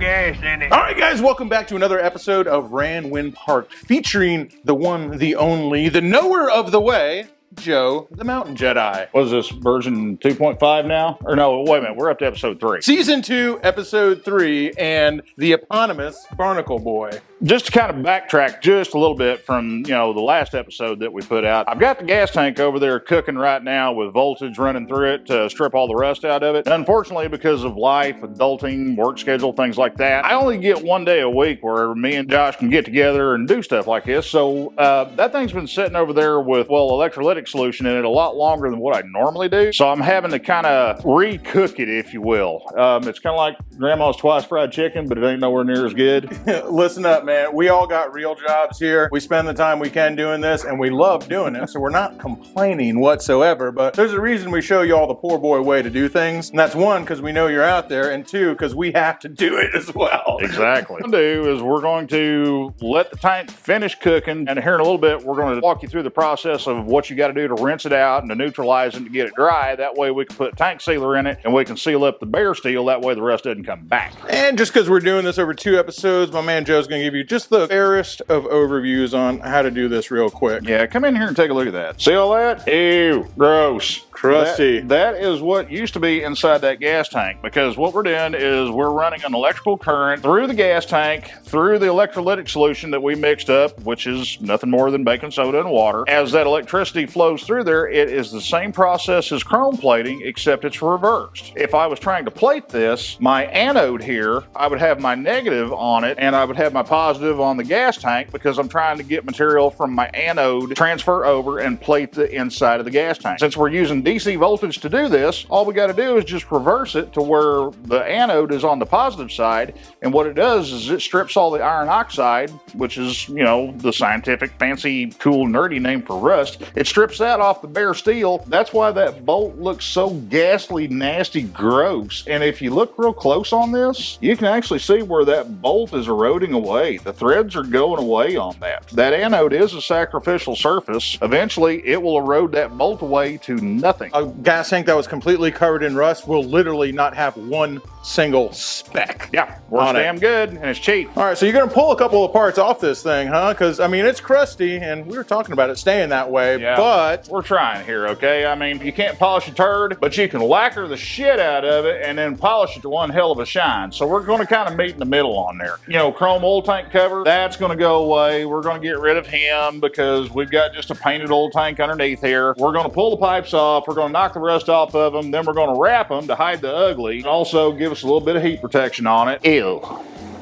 gas in it. All right, guys, welcome back to another episode of Ran When Parked, featuring the one, the only, the knower of the way, Joe the Mountain Jedi. What is this, version 2.5 now? Or no, wait a minute, we're up to episode 3. Season 2, episode 3, and the eponymous Barnacle Boy. Just to kind of backtrack just a little bit from, the last episode that we put out, I've got the gas tank over there cooking right now with voltage running through it to strip all the rust out of it. Unfortunately, because of life, adulting, work schedule, things like that, I only get one day a week where me and Josh can get together and do stuff like this. So that thing's been sitting over there with, electrolytic solution in it a lot longer than what I normally do. So I'm having to kind of re-cook it, if you will. It's kind of like Grandma's twice fried chicken, but it ain't nowhere near as good. Listen up, man. We all got real jobs here. We spend the time we can doing this, and we love doing it, so we're not complaining whatsoever. But there's a reason we show you all the poor boy way to do things. And that's one, because we know you're out there, and two, because we have to do it as well. Exactly. What we're going to do is we're going to let the tank finish cooking, and here in a little bit, we're going to walk you through the process of what you got to do to rinse it out and to neutralize it to get it dry. That way we can put tank sealer in it, and we can seal up the bare steel. That way the rust doesn't come back. And just because we're doing this over 2 episodes, my man Joe's going to give you just the fairest of overviews on how to do this real quick. Yeah, come in here and take a look at that. See all that? Ew, gross. Crusty. That is what used to be inside that gas tank, because what we're doing is we're running an electrical current through the gas tank, through the electrolytic solution that we mixed up, which is nothing more than baking soda and water. As that electricity flows through there, it is the same process as chrome plating, except it's reversed. If I was trying to plate this, my anode here, I would have my negative on it, and I would have my positive on the gas tank, because I'm trying to get material from my anode, transfer over, and plate the inside of the gas tank. Since we're using DC voltage to do this, all we got to do is just reverse it to where the anode is on the positive side, and what it does is it strips all the iron oxide, which is, the scientific, fancy, cool, nerdy name for rust. It strips that off the bare steel. That's why that bolt looks so ghastly, nasty, gross. And if you look real close on this, you can actually see where that bolt is eroding away. The threads are going away on that. That anode is a sacrificial surface. Eventually, it will erode that bolt away to nothing. A gas tank that was completely covered in rust will literally not have one single speck. Yeah, works damn good, and it's cheap. All right, so you're going to pull a couple of parts off this thing, huh? Because, it's crusty, and we were talking about it staying that way, but... We're trying here, okay? You can't polish a turd, but you can lacquer the shit out of it and then polish it to one hell of a shine. So we're going to kind of meet in the middle on there. Chrome oil tank cover, that's going to go away. We're going to get rid of him because we've got just a painted oil tank underneath here. We're going to pull the pipes off. We're going to knock the rust off of them. Then we're going to wrap them to hide the ugly and also give us a little bit of heat protection on it. Ew.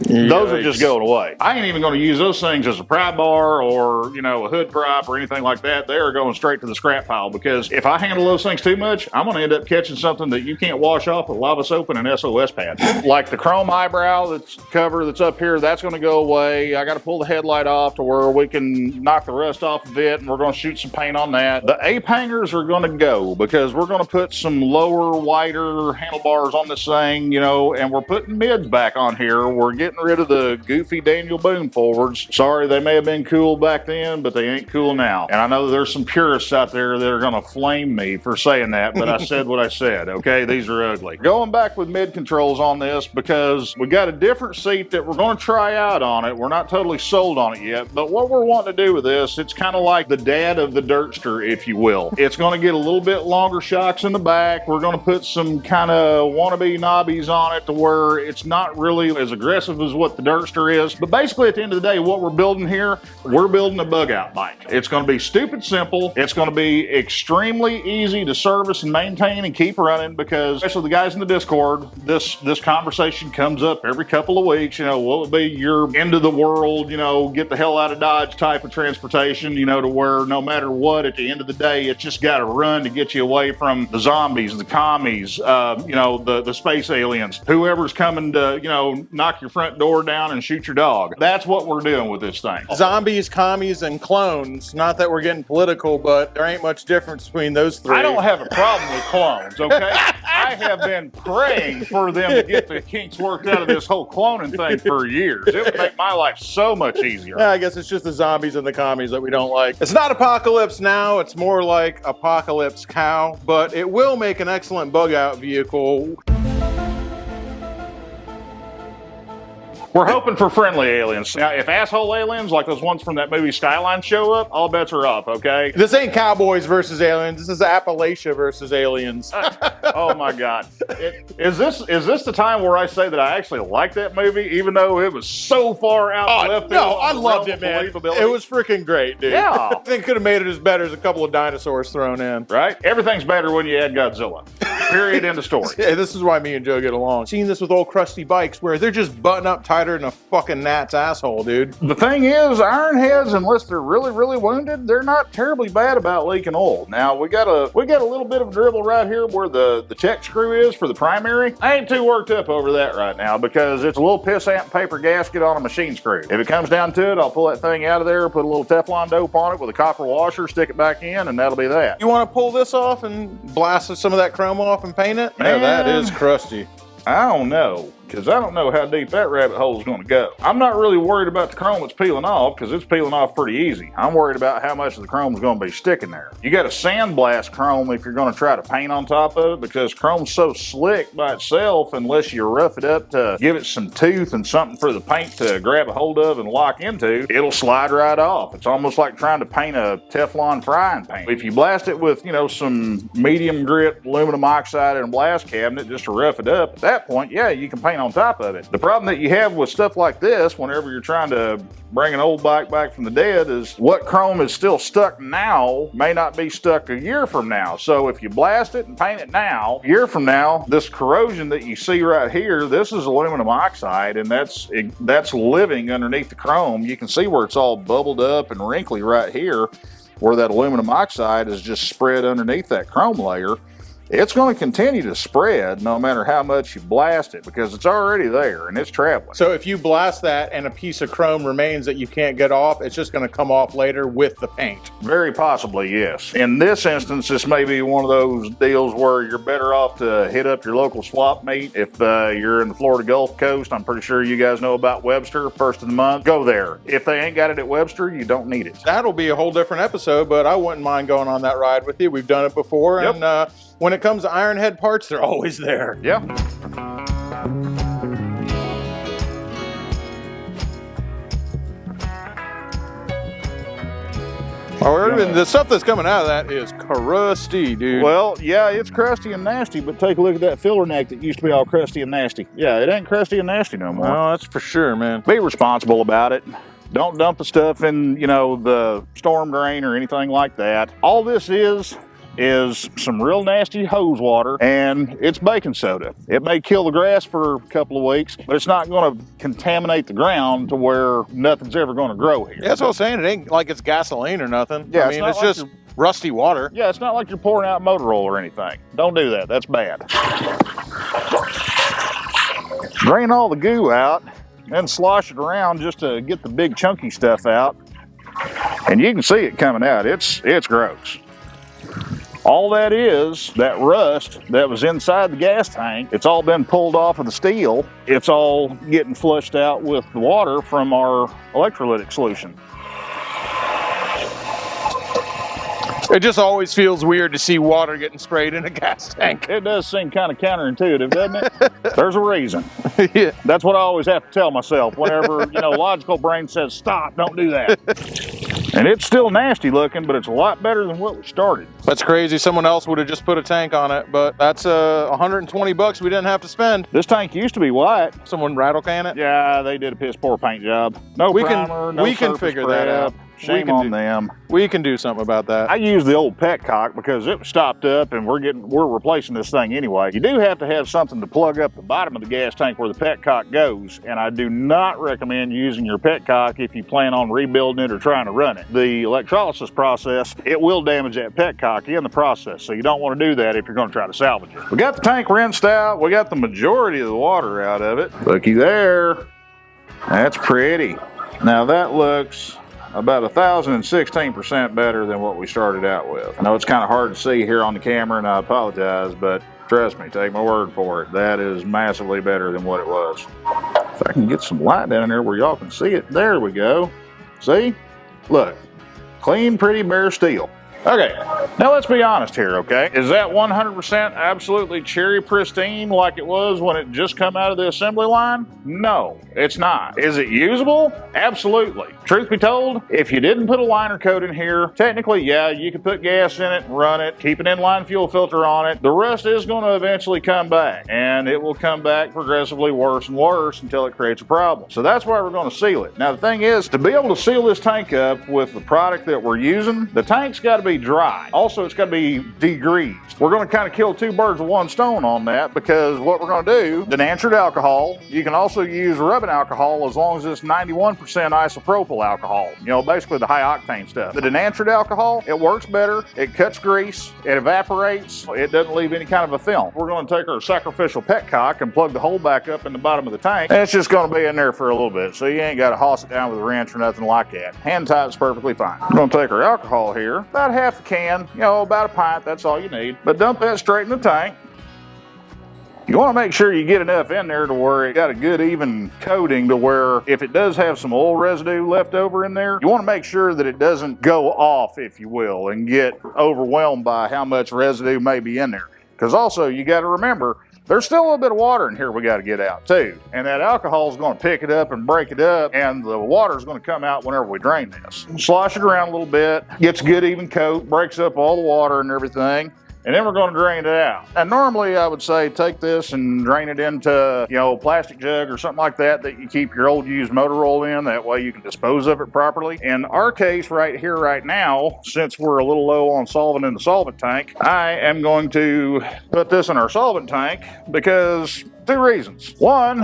Those are just going away. I ain't even going to use those things as a pry bar or, a hood prop or anything like that. They are going straight to the scrap pile, because if I handle those things too much, I'm going to end up catching something that you can't wash off with lava soap and an SOS pad. Like the chrome eyebrow that's up here, that's going to go away. I got to pull the headlight off to where we can knock the rust off of it, and we're going to shoot some paint on that. The ape hangers are going to go, because we're going to put some lower, wider handlebars on this thing, and we're putting mids back on here. We're getting rid of the goofy Daniel Boone forwards. Sorry, they may have been cool back then, but they ain't cool now. And I know there's some purists out there that are going to flame me for saying that, but I said what I said, okay? These are ugly. Going back with mid controls on this, because we got a different seat that we're going to try out on it. We're not totally sold on it yet, but what we're wanting to do with this, it's kind of like the dad of the Dirtster, if you will. It's going to get a little bit longer shocks in the back. We're going to put some kind of wannabe knobbies on it to where it's not really as aggressive as what the Dirtster is. But basically, at the end of the day, what we're building here, we're building a Bugout bike. It's going to be stupid simple. It's going to be extremely easy to service and maintain and keep running, because, especially the guys in the Discord, this conversation comes up every couple of weeks. What would be your end of the world, get the hell out of Dodge type of transportation, to where no matter what, at the end of the day, it's just got to run to get you away from the zombies, the commies, the space aliens, whoever's coming to, knock your front door down and shoot your dog. That's what we're doing with this thing. Zombies, commies, and clones. Not that we're getting political, but there ain't much difference between those three. I don't have a problem with clones, okay? I have been praying for them to get the kinks worked out of this whole cloning thing for years. It would make my life so much easier. Yeah, I guess it's just the zombies and the commies that we don't like. It's not Apocalypse Now, it's more like Apocalypse Cow, but it will make an excellent bug out vehicle. We're hoping for friendly aliens. Now, if asshole aliens like those ones from that movie Skyline show up, all bets are off, okay? This ain't cowboys versus aliens. This is Appalachia versus aliens. Oh my God. Is this the time where I say that I actually like that movie, even though it was so far out left field? No, I loved it, man. It was freaking great, dude. Yeah. I think could have made it as better as a couple of dinosaurs thrown in. Right? Everything's better when you add Godzilla. Period. End of story. Yeah, this is why me and Joe get along. Seen this with old crusty bikes where they're just button up tighter than a fucking gnat's asshole, dude. The thing is, ironheads, unless they're really, really wounded, they're not terribly bad about leaking oil. Now, we got a little bit of a dribble right here where the check screw is for the primary. I ain't too worked up over that right now because it's a little pissant paper gasket on a machine screw. If it comes down to it, I'll pull that thing out of there, put a little Teflon dope on it with a copper washer, stick it back in, and that'll be that. You want to pull this off and blast some of that chrome off and paint it? Man, yeah, that is crusty. I don't know, because I don't know how deep that rabbit hole is going to go. I'm not really worried about the chrome that's peeling off, because it's peeling off pretty easy. I'm worried about how much of the chrome is going to be sticking there. You got to sandblast chrome if you're going to try to paint on top of it, because chrome's so slick by itself, unless you rough it up to give it some tooth and something for the paint to grab a hold of and lock into, it'll slide right off. It's almost like trying to paint a Teflon frying pan. If you blast it with, some medium grit aluminum oxide in a blast cabinet just to rough it up, at that point, yeah, you can paint on top of it. The problem that you have with stuff like this, whenever you're trying to bring an old bike back from the dead, is what chrome is still stuck now may not be stuck a year from now. So if you blast it and paint it now, a year from now, this corrosion that you see right here, this is aluminum oxide, and that's living underneath the chrome. You can see where it's all bubbled up and wrinkly right here, where that aluminum oxide is just spread underneath that chrome layer. It's going to continue to spread no matter how much you blast it because it's already there and it's traveling. So if you blast that and a piece of chrome remains that you can't get off, it's just going to come off later with the paint? Very possibly, yes. In this instance, this may be one of those deals where you're better off to hit up your local swap meet. If you're in the Florida Gulf Coast, I'm pretty sure you guys know about Webster, first of the month. Go there. If they ain't got it at Webster, you don't need it. That'll be a whole different episode, but I wouldn't mind going on that ride with you. We've done it before, yep. And when it comes to ironhead parts, they're always there. Yeah. The stuff that's coming out of that is crusty, dude. Well, yeah, it's crusty and nasty, but take a look at that filler neck that used to be all crusty and nasty. Yeah, it ain't crusty and nasty no more. No, that's for sure, man. Be responsible about it. Don't dump the stuff in, the storm drain or anything like that. All this is some real nasty hose water, and it's baking soda. It may kill the grass for a couple of weeks, but it's not going to contaminate the ground to where nothing's ever going to grow here. Yeah, that's what I'm saying. It ain't like it's gasoline or nothing. Yeah, I mean, it's just rusty water. Yeah, it's not like you're pouring out motor oil or anything. Don't do that. That's bad. Drain all the goo out and slosh it around just to get the big chunky stuff out. And you can see it coming out. It's gross. All that is, that rust that was inside the gas tank, it's all been pulled off of the steel. It's all getting flushed out with the water from our electrolytic solution. It just always feels weird to see water getting sprayed in a gas tank. It does seem kind of counterintuitive, doesn't it? There's a reason. Yeah. That's what I always have to tell myself whenever, logical brain says, stop, don't do that. And it's still nasty looking, but it's a lot better than what we started. That's crazy. Someone else would have just put a tank on it, but that's $120 we didn't have to spend. This tank used to be white. Someone rattle can it? Yeah, they did a piss poor paint job. No primer, no we can surface figure prep. that out. Shame on them. We can do something about that. I use the old petcock because it was stopped up and we're replacing this thing anyway. You do have to have something to plug up the bottom of the gas tank where the petcock goes, and I do not recommend using your petcock if you plan on rebuilding it or trying to run it. The electrolysis process, it will damage that petcock in the process, so you don't want to do that if you're going to try to salvage it. We got the tank rinsed out. We got the majority of the water out of it. Looky there. That's pretty. Now that looks about 1,016% better than what we started out with. I know it's kind of hard to see here on the camera, and I apologize, but trust me, take my word for it. That is massively better than what it was. If I can get some light down there where y'all can see it. There we go. See? Look, clean, pretty bare steel. Okay, now let's be honest here, okay? Is that 100% absolutely cherry pristine like it was when it just come out of the assembly line? No, it's not. Is it usable? Absolutely. Truth be told, if you didn't put a liner coat in here, technically, yeah, you could put gas in it, run it, keep an inline fuel filter on it. The rust is going to eventually come back, and it will come back progressively worse and worse until it creates a problem. So that's why we're going to seal it. Now, the thing is, to be able to seal this tank up with the product that we're using, the tank's got to be dry. Also, it's got to be degreased. We're going to kind of kill two birds with one stone on that, because what we're going to do, denatured alcohol, you can also use rubbing alcohol as long as it's 91% isopropyl alcohol. You know, basically the high octane stuff. The denatured alcohol, it works better, it cuts grease, it evaporates, it doesn't leave any kind of a film. We're going to take our sacrificial petcock and plug the hole back up in the bottom of the tank, and it's just going to be in there for a little bit, so you ain't got to hoss it down with a wrench or nothing like that. Hand tight's perfectly fine. We're going to take our alcohol here, about half a can, you know, about a pint, that's all you need. But dump that straight in the tank. You want to make sure you get enough in there to where it got a good even coating to where if it does have some oil residue left over in there, you want to make sure that it doesn't go off, if you will, and get overwhelmed by how much residue may be in there. Because also you got to remember, there's still a little bit of water in here we got to get out too. And that alcohol is going to pick it up and break it up, and the water is going to come out whenever we drain this. Slosh it around a little bit, gets a good even coat, breaks up all the water and everything. And then we're going to drain it out. And normally I would say take this and drain it into, you know, a plastic jug or something like that you keep your old used motor oil in. That way you can dispose of it properly. In our case right here, right now, since we're a little low on solvent in the solvent tank, I am going to put this in our solvent tank because two reasons. One,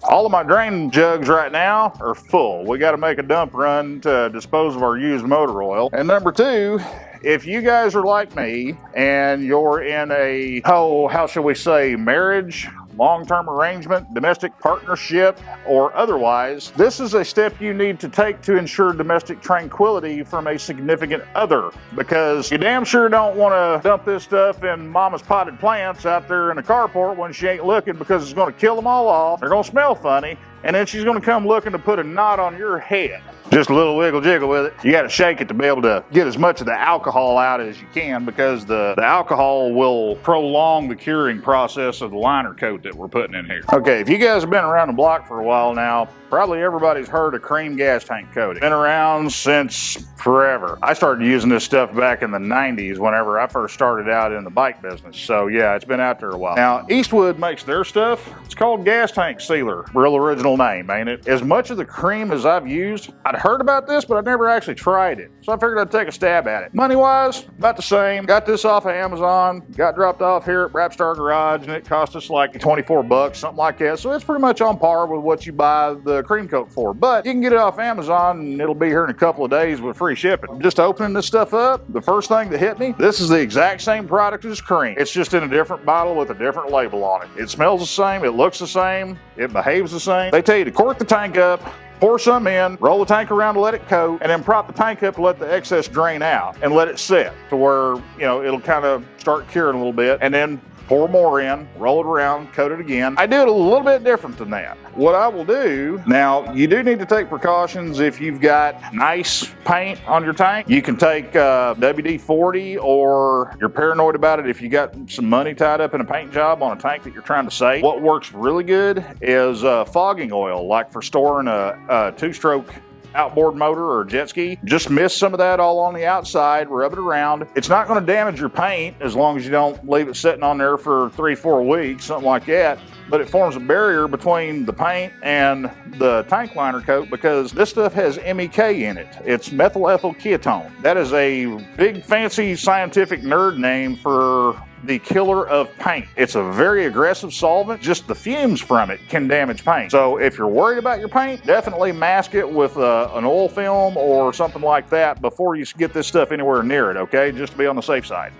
all of my drain jugs right now are full. We got to make a dump run to dispose of our used motor oil. And number two, if you guys are like me and you're in a, how shall we say, marriage, long-term arrangement, domestic partnership, or otherwise, this is a step you need to take to ensure domestic tranquility from a significant other, because you damn sure don't want to dump this stuff in mama's potted plants out there in the carport when she ain't looking, because it's going to kill them all off. They're going to smell funny, and then she's going to come looking to put a knot on your head. Just a little wiggle jiggle with it. You got to shake it to be able to get as much of the alcohol out as you can, because the alcohol will prolong the curing process of the liner coat that we're putting in here. Okay, if you guys have been around the block for a while now, probably everybody's heard of cream gas tank coating. Been around since forever. I started using this stuff back in the 90s whenever I first started out in the bike business. So yeah, it's been out there a while. Now, Eastwood makes their stuff. It's called gas tank sealer. Real original name, ain't it? As much of the cream as I've used, I'd heard about this, but I never actually tried it. So I figured I'd take a stab at it. Money-wise, about the same. Got this off of Amazon, got dropped off here at Rapstar Garage, and it cost us like 24 bucks, something like that. So it's pretty much on par with what you buy the cream coat for. But you can get it off Amazon, and it'll be here in a couple of days with free shipping. Just opening this stuff up, the first thing that hit me, this is the exact same product as cream. It's just in a different bottle with a different label on it. It smells the same, it looks the same, it behaves the same. They tell you to cork the tank up, pour some in, roll the tank around to let it coat, and then prop the tank up to let the excess drain out and let it sit to where, you know, it'll kind of start curing a little bit, and then pour more in, roll it around, coat it again. I do it a little bit different than that. What I will do, now you do need to take precautions if you've got nice paint on your tank. You can take WD-40, or you're paranoid about it if you got some money tied up in a paint job on a tank that you're trying to save. What works really good is fogging oil, like for storing a two-stroke outboard motor or jet ski. Just mist some of that all on the outside, rub it around. It's not going to damage your paint as long as you don't leave it sitting on there for 3-4 weeks, something like that. But it forms a barrier between the paint and the tank liner coat, because this stuff has MEK in it. It's methyl ethyl ketone. That is a big fancy scientific nerd name for the killer of paint. It's a very aggressive solvent. Just the fumes from it can damage paint. So if you're worried about your paint, definitely mask it with an oil film or something like that before you get this stuff anywhere near it, okay? Just to be on the safe side.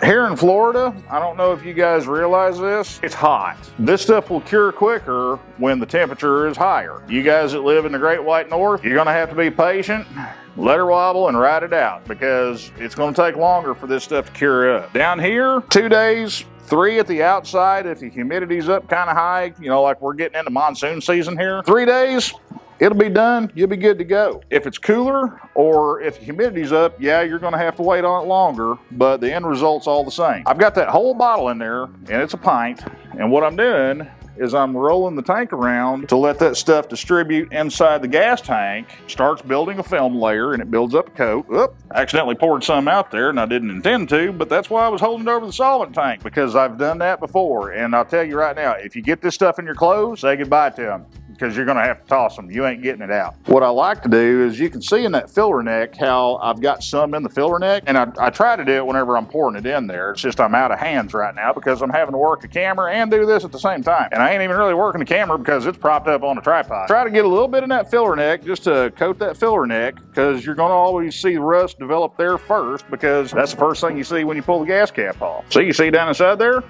Here in Florida, I don't know if you guys realize this, it's hot. This stuff will cure quicker when the temperature is higher. You guys that live in the Great White North, you're gonna have to be patient, let her wobble and ride it out, because it's gonna take longer for this stuff to cure up. Down here, 2 days, 3 at the outside if the humidity's up kind of high, you know, like we're getting into monsoon season here. 3 days, it'll be done, you'll be good to go. If it's cooler or if the humidity's up, yeah, you're gonna have to wait on it longer, but the end result's all the same. I've got that whole bottle in there, and it's a pint, and what I'm doing is I'm rolling the tank around to let that stuff distribute inside the gas tank. Starts building a film layer and it builds up a coat. Oop, accidentally poured some out there and I didn't intend to, but that's why I was holding it over the solvent tank, because I've done that before. And I'll tell you right now, if you get this stuff in your clothes, say goodbye to them, because you're gonna have to toss them. You ain't getting it out. What I like to do is, you can see in that filler neck how I've got some in the filler neck, and I try to do it whenever I'm pouring it in there. It's just I'm out of hands right now because I'm having to work the camera and do this at the same time. And I ain't even really working the camera because it's propped up on a tripod. Try to get a little bit in that filler neck just to coat that filler neck, because you're gonna always see rust develop there first, because that's the first thing you see when you pull the gas cap off. See, you see down inside there?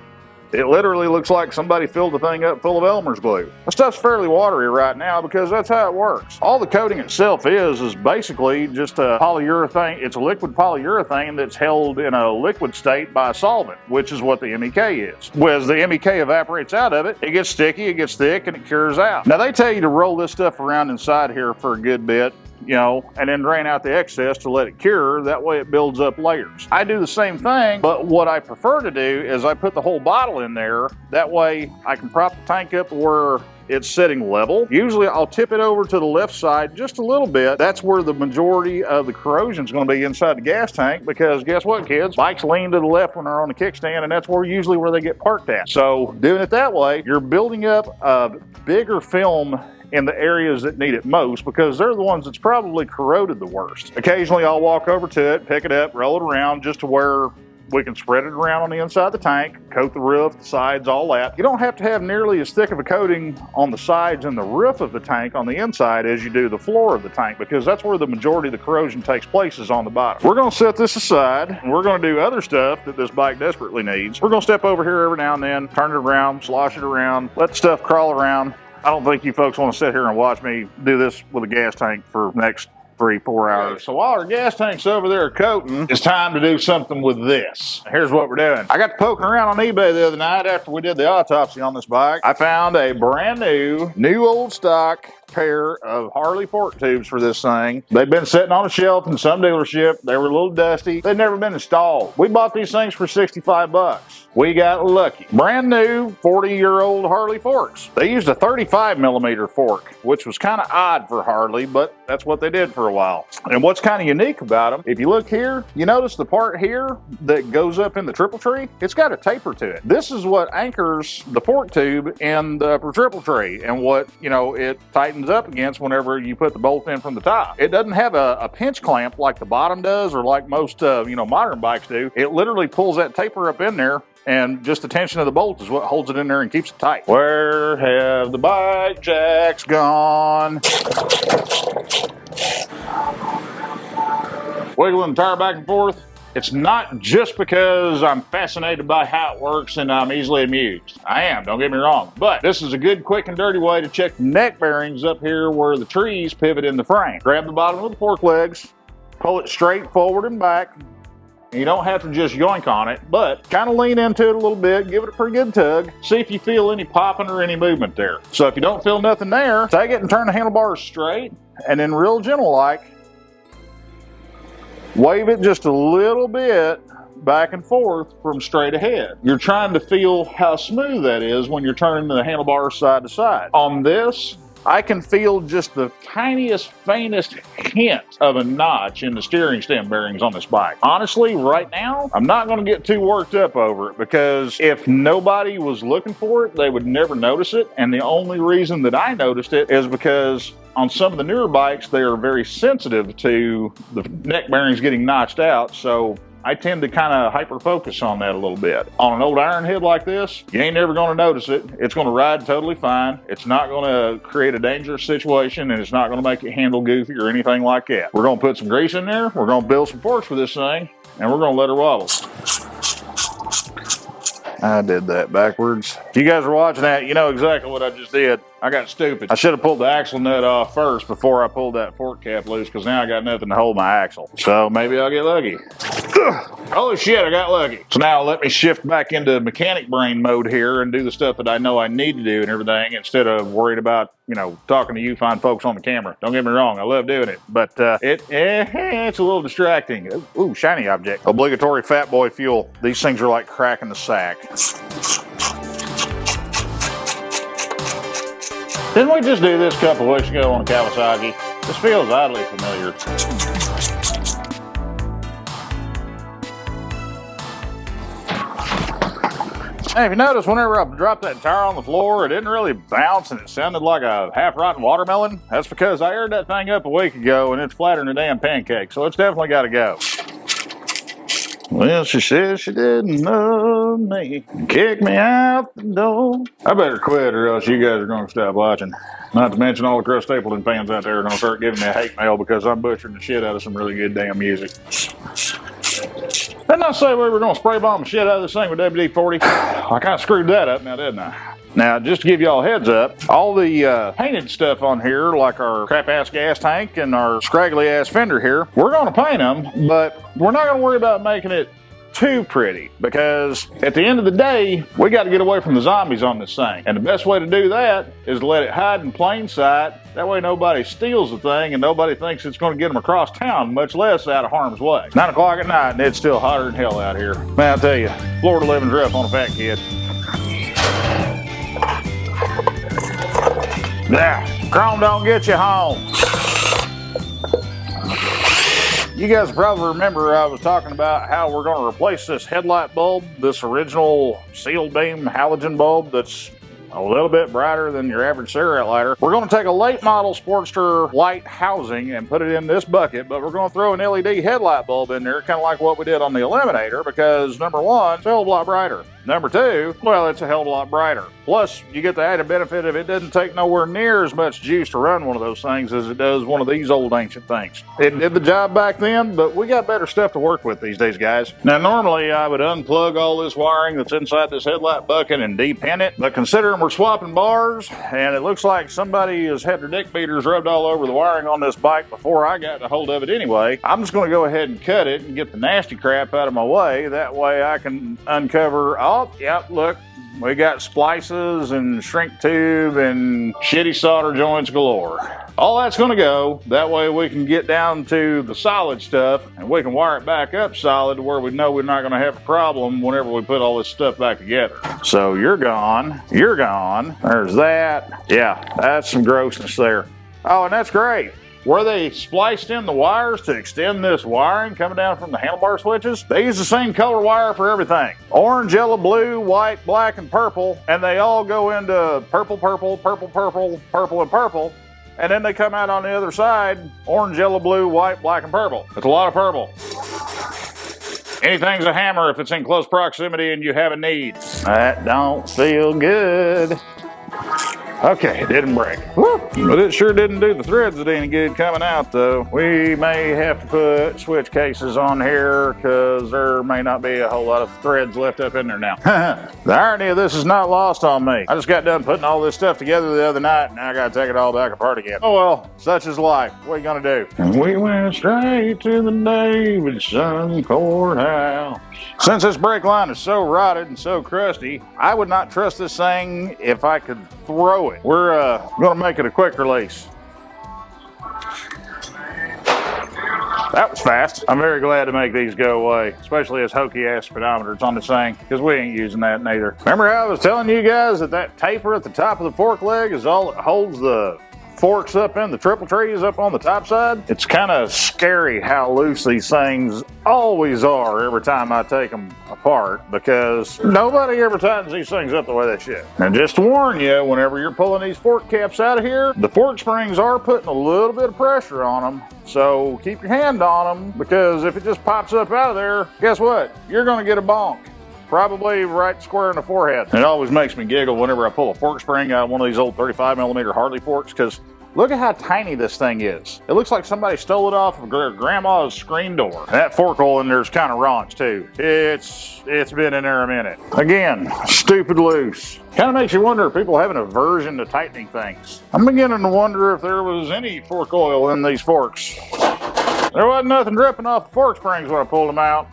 It literally looks like somebody filled the thing up full of Elmer's glue. The stuff's fairly watery right now because that's how it works. All the coating itself is basically just a polyurethane. It's a liquid polyurethane that's held in a liquid state by a solvent, which is what the MEK is. As the MEK evaporates out of it, it gets sticky, it gets thick, and it cures out. Now they tell you to roll this stuff around inside here for a good bit, you know, and then drain out the excess to let it cure. That way it builds up layers. I do the same thing, but what I prefer to do is I put the whole bottle in there. That way I can prop the tank up where it's sitting level. Usually I'll tip it over to the left side just a little bit. That's where the majority of the corrosion is going to be inside the gas tank, because guess what, kids? Bikes lean to the left when they're on the kickstand, and that's usually where they get parked at. So doing it that way, you're building up a bigger film in the areas that need it most, because they're the ones that's probably corroded the worst. Occasionally I'll walk over to it, pick it up, roll it around just to where we can spread it around on the inside of the tank, coat the roof, the sides, all that. You don't have to have nearly as thick of a coating on the sides and the roof of the tank on the inside as you do the floor of the tank, because that's where the majority of the corrosion takes place, is on the bottom. We're gonna set this aside, and we're gonna do other stuff that this bike desperately needs. We're gonna step over here every now and then, turn it around, slosh it around, let the stuff crawl around. I don't think you folks want to sit here and watch me do this with a gas tank for the next 3-4 hours. So while our gas tank's over there coating, it's time to do something with this. Here's what we're doing. I got to poking around on eBay the other night after we did the autopsy on this bike. I found a brand new old stock pair of Harley fork tubes for this thing. They've been sitting on a shelf in some dealership. They were a little dusty. They'd never been installed. We bought these things for 65 bucks. We got lucky. Brand new 40-year-old Harley forks. They used a 35mm fork, which was kind of odd for Harley, but that's what they did for a while. And what's kind of unique about them, if you look here, you notice the part here that goes up in the triple tree, it's got a taper to it. This is what anchors the fork tube in the triple tree, and what, you know, it tightens up against whenever you put the bolt in from the top. It doesn't have a pinch clamp like the bottom does, or like most modern bikes do. It literally pulls that taper up in there, and just the tension of the bolt is what holds it in there and keeps it tight. Where have the bike jacks gone? Wiggling the tire back and forth. It's not just because I'm fascinated by how it works and I'm easily amused. I am, don't get me wrong. But this is a good, quick, and dirty way to check the neck bearings up here where the trees pivot in the frame. Grab the bottom of the fork legs, pull it straight forward and back. You don't have to just yoink on it, but kind of lean into it a little bit, give it a pretty good tug, see if you feel any popping or any movement there. So if you don't feel nothing there, take it and turn the handlebars straight, and then real gentle like, wave it just a little bit back and forth from straight ahead. You're trying to feel how smooth that is when you're turning the handlebars side to side. On this, I can feel just the tiniest, faintest hint of a notch in the steering stem bearings on this bike. Honestly, right now, I'm not going to get too worked up over it, because if nobody was looking for it, they would never notice it. And the only reason that I noticed it is because on some of the newer bikes, they are very sensitive to the neck bearings getting notched out. So I tend to kind of hyper-focus on that a little bit. On an old iron head like this, you ain't never going to notice it. It's going to ride totally fine. It's not going to create a dangerous situation, and it's not going to make it handle goofy or anything like that. We're going to put some grease in there. We're going to build some forks for this thing, and we're going to let her wobble. I did that backwards. If you guys are watching that, you know exactly what I just did. I got stupid. I should have pulled the axle nut off first before I pulled that fork cap loose, because now I got nothing to hold my axle. So maybe I'll get lucky. Holy shit, I got lucky. So now let me shift back into mechanic brain mode here and do the stuff that I know I need to do and everything instead of worried about, you know, talking to you fine folks on the camera. Don't get me wrong, I love doing it, but it's a little distracting. Ooh, shiny object. Obligatory fat boy fuel. These things are like cracking the sack. Didn't we just do this a couple weeks ago on a Kawasaki? This feels oddly familiar. Hey, if you notice, whenever I dropped that tire on the floor, it didn't really bounce and it sounded like a half-rotten watermelon. That's because I aired that thing up a week ago and it's flatter than a damn pancake, so it's definitely got to go. Well, she said she didn't love me. Kick me out the door. I better quit or else you guys are going to stop watching. Not to mention all the Chris Stapleton fans out there are going to start giving me a hate mail because I'm butchering the shit out of some really good damn music. Didn't I say we were going to spray bomb the shit out of this thing with WD-40? I kind of screwed that up now, didn't I? Now, just to give y'all a heads up, all the painted stuff on here, like our crap-ass gas tank and our scraggly-ass fender here, we're going to paint them, but we're not going to worry about making it too pretty because at the end of the day, we got to get away from the zombies on this thing. And the best way to do that is to let it hide in plain sight. That way nobody steals the thing and nobody thinks it's going to get them across town, much less out of harm's way. 9 o'clock at night and it's still hotter than hell out here. Man, I'll tell you, Florida living's rough on a fat kid. Yeah, chrome don't get you home. You guys probably remember I was talking about how we're going to replace this headlight bulb, this original sealed beam halogen bulb that's a little bit brighter than your average cigarette lighter. We're going to take a late model Sportster light housing and put it in this bucket, but we're going to throw an LED headlight bulb in there, kind of like what we did on the Eliminator, because number one, it's a hell of a lot brighter. Number two, well, it's a hell of a lot brighter. Plus, you get the added benefit of it doesn't take nowhere near as much juice to run one of those things as it does one of these old ancient things. It did the job back then, but we got better stuff to work with these days, guys. Now, normally I would unplug all this wiring that's inside this headlight bucket and depin it, but considering we're swapping bars, and it looks like somebody has had their dick beaters rubbed all over the wiring on this bike before I got a hold of it anyway, I'm just going to go ahead and cut it and get the nasty crap out of my way. That way I can uncover, oh, yep, look, we got splices and shrink tube and shitty solder joints galore. All that's going to go. That way we can get down to the solid stuff and we can wire it back up solid to where we know we're not going to have a problem whenever we put all this stuff back together. So you're gone. You're gone. There's that. Yeah, that's some grossness there. Oh, and that's great. Where they spliced in the wires to extend this wiring coming down from the handlebar switches, they use the same color wire for everything. Orange, yellow, blue, white, black, and purple, and they all go into purple, purple, purple, purple, purple, and purple, and then they come out on the other side, orange, yellow, blue, white, black, and purple. It's a lot of purple. Anything's a hammer if it's in close proximity and you have a need. That don't feel good. Okay, it didn't break. Woo! But it sure didn't do the threads any good coming out, though. We may have to put switch cases on here because there may not be a whole lot of threads left up in there now. The irony of this is not lost on me. I just got done putting all this stuff together the other night, and now I got to take it all back apart again. Oh well, such is life. What are you going to do? And we went straight to the Davidson courthouse. Since this brake line is so rotted and so crusty, I would not trust this thing if I could throw it. We're going to make it a quick release. That was fast. I'm very glad to make these go away, especially as hokey ass speedometers on this thing, because we ain't using that neither. Remember how I was telling you guys that taper at the top of the fork leg is all that holds the forks up in the triple trees up on the top side? It's kind of scary how loose these things always are every time I take them apart, because nobody ever tightens these things up the way they should. And just to warn you, whenever you're pulling these fork caps out of here, the fork springs are putting a little bit of pressure on them, so keep your hand on them, because if it just pops up out of there, guess what? You're going to get a bonk. Probably right square in the forehead. It always makes me giggle whenever I pull a fork spring out of one of these old 35mm Harley forks, because look at how tiny this thing is. It looks like somebody stole it off of grandma's screen door. And that fork hole in there is kind of raunch too. It's been in there a minute. Again, stupid loose. Kind of makes you wonder if people have an aversion to tightening things. I'm beginning to wonder if there was any fork oil in these forks. There wasn't nothing dripping off the fork springs when I pulled them out.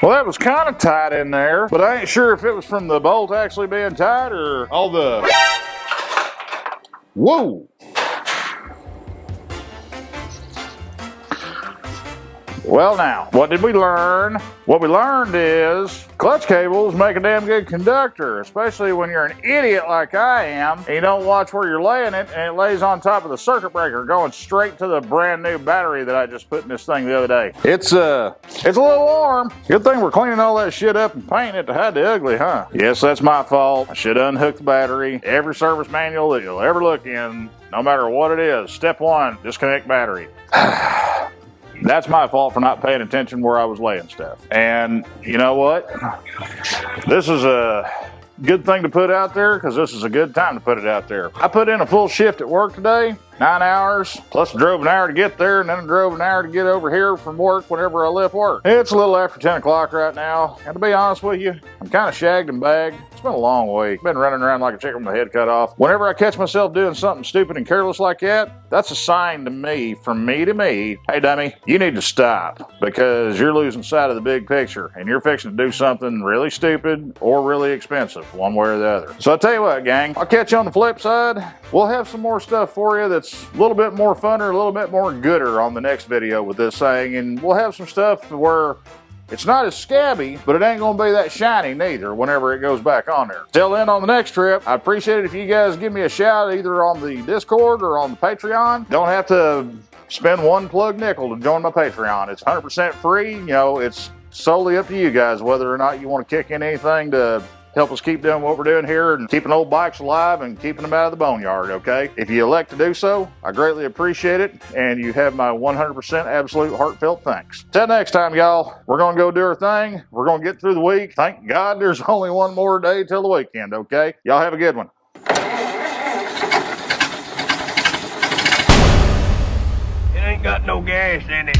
Well, that was kind of tight in there, but I ain't sure if it was from the bolt actually being tight or all the... Whoa! Well now, what did we learn? What we learned is clutch cables make a damn good conductor, especially when you're an idiot like I am and you don't watch where you're laying it and it lays on top of the circuit breaker going straight to the brand new battery that I just put in this thing the other day. It's a little warm. Good thing we're cleaning all that shit up and painting it to hide the ugly, huh? Yes, that's my fault. I should unhook the battery. Every service manual that you'll ever look in, no matter what it is, step 1, disconnect battery. That's my fault for not paying attention where I was laying stuff. And you know what? This is a good thing to put out there because this is a good time to put it out there. I put in a full shift at work today, 9 hours, plus I drove an hour to get there and then I drove an hour to get over here from work whenever I left work. It's a little after 10 o'clock right now. And to be honest with you, I'm kind of shagged and bagged. It's been a long week. Been running around like a chicken with my head cut off. Whenever I catch myself doing something stupid and careless like that, that's a sign to me, from me to me, hey dummy, you need to stop because you're losing sight of the big picture and you're fixing to do something really stupid or really expensive, one way or the other. So I'll tell you what, gang, I'll catch you on the flip side. We'll have some more stuff for you that's a little bit more funner, a little bit more gooder on the next video with this thing, and we'll have some stuff where it's not as scabby, but it ain't gonna be that shiny neither whenever it goes back on there. Till then, on the next trip, I'd appreciate it if you guys give me a shout either on the Discord or on the Patreon. Don't have to spend one plug nickel to join my Patreon. It's 100% free. You know, it's solely up to you guys whether or not you want to kick in anything to help us keep doing what we're doing here and keeping old bikes alive and keeping them out of the boneyard, okay? If you elect to do so, I greatly appreciate it, and you have my 100% absolute heartfelt thanks. Till next time, y'all, we're gonna go do our thing. We're gonna get through the week. Thank God there's only one more day till the weekend, okay? Y'all have a good one. It ain't got no gas in it.